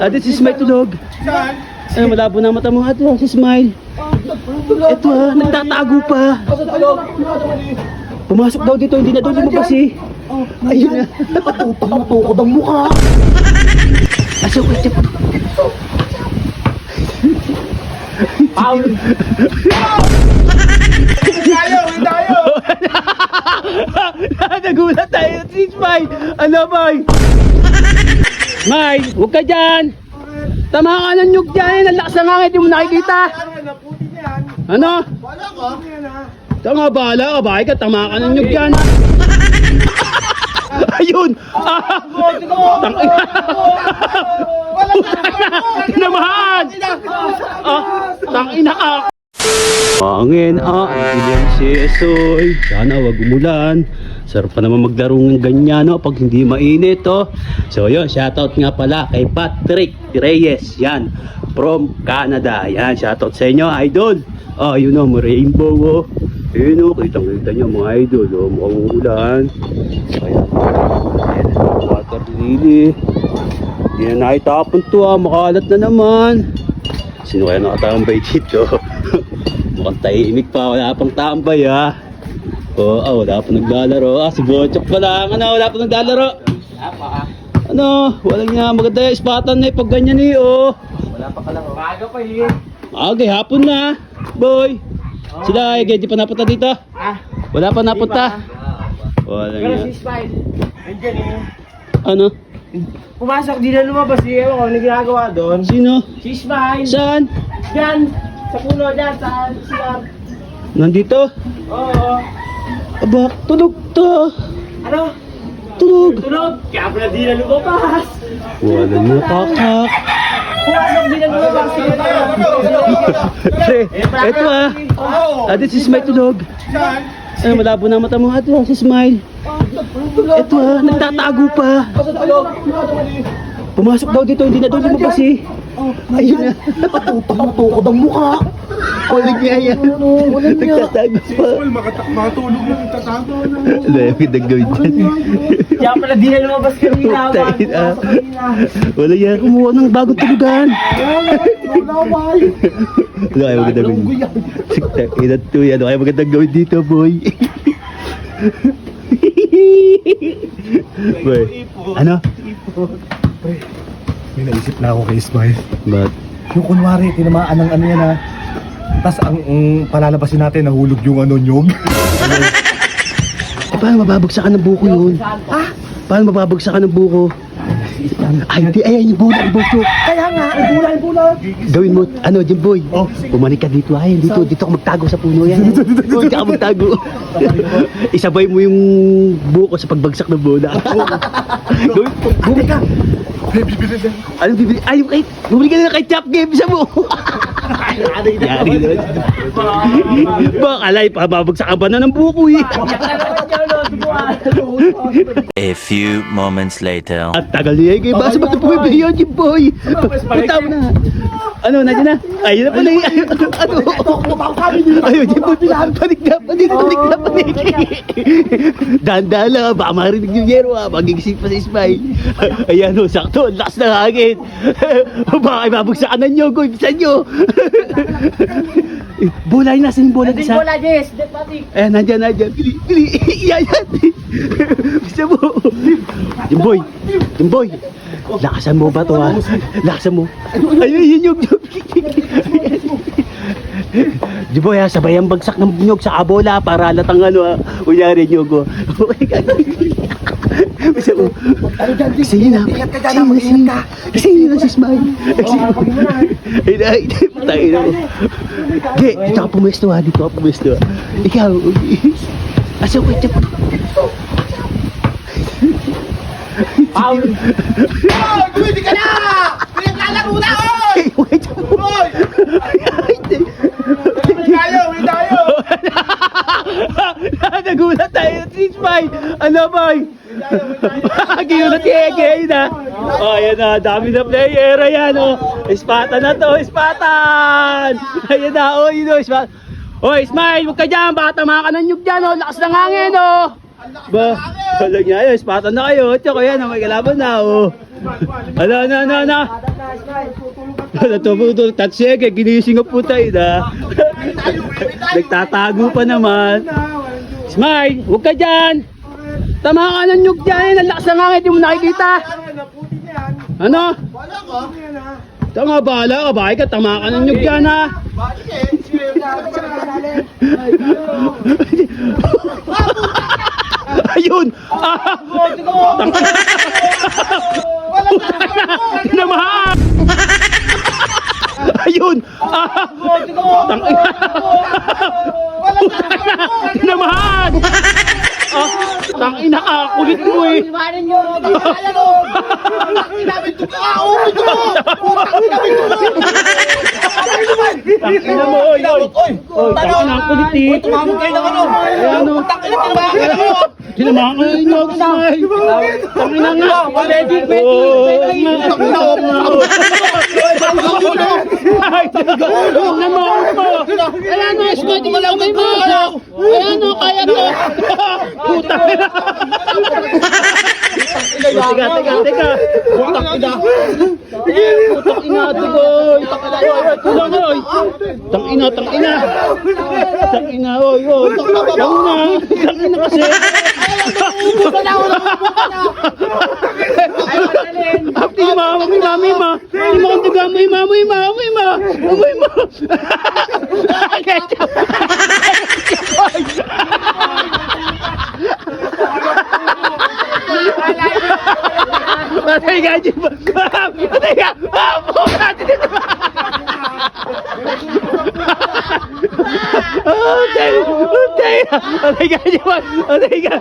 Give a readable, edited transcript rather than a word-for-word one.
Ate, si Smile tulog. Saan? Ay, malabo na mata mo. Ate, si Smile. Ito nagtatago pa. Pumasok daw dito, hindi na daw lumabas eh. Ayun na. Tukod ang mukha. Asa ko ito? Tayo! Nagulat tayo si Smile. Ano boy? Smile, huwag ka dyan. Tama ka ng nyug dyan. Ang lakas ng hangin, hindi mo nakikita. Naputi niyan. Ano? Wala ka? Tama, bahala ka. Bakit ka? Tama ka ng nyug dyan. Ayun! Tangina! Tinamahan! Tangina ka! Pangin dilim si Esoy. Sana wag umulan. Sarap pa naman maglaro ng ganyan no, pag hindi mainit oh. So yun, shoutout nga pala kay Patrick Reyes. Yan, from Canada. Yan, shoutout sa inyo, idol. Yun o, rainbow oh. Yun o, kitang-kita nyo mga idol oh, mukhang ulan. Ayan, water lily. Hindi na nakitapon to makalat na naman. Sino kaya nakatambay dito? Mukhang tahimik pa, wala pang tambay wala pa naglalaro. Si Bochok pa lang, wala pa naglalaro. Walang nga, maganda yung ispatan na pag ganyan Wala pa ka lang. Maaga pa Okay, hapon na, boy. Sila, di pa napunta dito? Wala pa napunta? Wala nga. Si Smile, nandiyan Ano? Pumasok, di na lumabas ewan ko, ano ginagawa doon? Sino? Si Smile! Saan? Diyan! Sa puno dyan, sa sigar. Nandito? Oo. Aba, tulog to. Ano? Tulog. Tulog! Kaya pala di na lumabas! Wala na kakak. Pumasok, di na lumabas! Pre, eto Ate, si Smile tulog. Saan? Ay, malabo na mata mo. Ate, si Smile. Eto nagtatago pa. Pumasok daw dito, hindi na daw lumabas eh. Ayun na. Tukod ang mukha! Kulig niya yan. Nagtatago pa. Makatulog lang yung tatago. Wala yung pinagawin dyan. Kaya pala di na lumabas kanina. Wala yan, kumuha ng bagong tulugan. Ano kaya magandang gawin? Ilan to yan, ano kaya magandang gawin dito, boy? Boy, ano? May naisip na ako kay Smile. Ba't? Yung kunwari, tinamaan ng ano yan tas ang palalabasin natin, nahulog yung nyog. Paano mababagsakan ng buko yun? Paano mababagsakan ng buko? Ay, hindi, ayan yung bulan, bocho. Kaya nga, bulan. Gawin mo, Jimboy. Pumanik ka dito, dito ka magtago sa puno yan. Dito ka magtago. Isabay mo yung buko sa pagbagsak ng bola. Gawin, bumili ka. Bibili na. Ano bibili? Yung kay, bumili ka na kay Chop Game sa mo. Yari doon. Baka alay, pababagsakan ba na ng buko eh. A few moments later. At tagal niya kay basa ba ito pumibili yun, Jimboy? Punta mo na. Nandiyan na. Ayun na pala eh. Ayun, Jimboy, panik na. Dahan-dahan lang, baka marinig yung yero magigising pa si Smile. Ayan sakto, lakas ng hangin. Baka ibabagsakan na nyo, ibisan nyo. Bola yun, nasa yung bola isa? Bola, Jess! Ayan, nandyan. Bili. Iyan. Bisa mo. Jimboy. Lakasan mo ba to Lakasan mo. Ayun yung Jimboy sabay ang bagsak ng nyog sa bola para halatang unyari nyog Bisa mo. Kasi yun si Smile. Ay, tayo na mo. Dito ka pumesto Ikaw. Asa ko ito? Pwede ka na! Pinaglalaro na! Wait! Tayo! Nagulat tayo si Smile! Ano boy? Ginulat yun ayan na, dami na player. Ayan Ispatan na to, Ispatan! Ayan na, Ispatan. Smile, huwag ka dyan, baka tama ka ng nyug dyan lakas ng hangin ba, wala niya Ispatan na kayo. Tsaka yan, may kalaban na Ano? Natuputol, tatsege, ginising ang putay na. Nagtatago pa naman. Smile, huwag ka dyan. Tama ka ng nyug dyan. Ang lakas ng hangin, di mo nakikita. Ano? Tama, bahala ka. Bakit ka? Tama ka ng nyug dyan, ha? Ayun! Tinamaan! Ayun! Tinamaan! Tangina ka! Kulit mo eh! Tangina mo, oy! Tangina ang kulit eh! Tumamog kayo ng ano? Ayan o! Tinamaan ka ng nyug, Smile! Tangina nga! Ay, naman mo! Ayan o, Smile! Amoy mo! Ayan o, kaya to! Puta! Teka! Putak ina! Putak ina, tugoy! Tulang oy! Tangina! Tangina, oy! Tangina kasi! Apti ma, amoy ma! Hindi mo kong tuga, amoy ma! Amoy ma! Patay ka, Jim! Patay ka! Puta! Patay ka, Jim! Patay ka!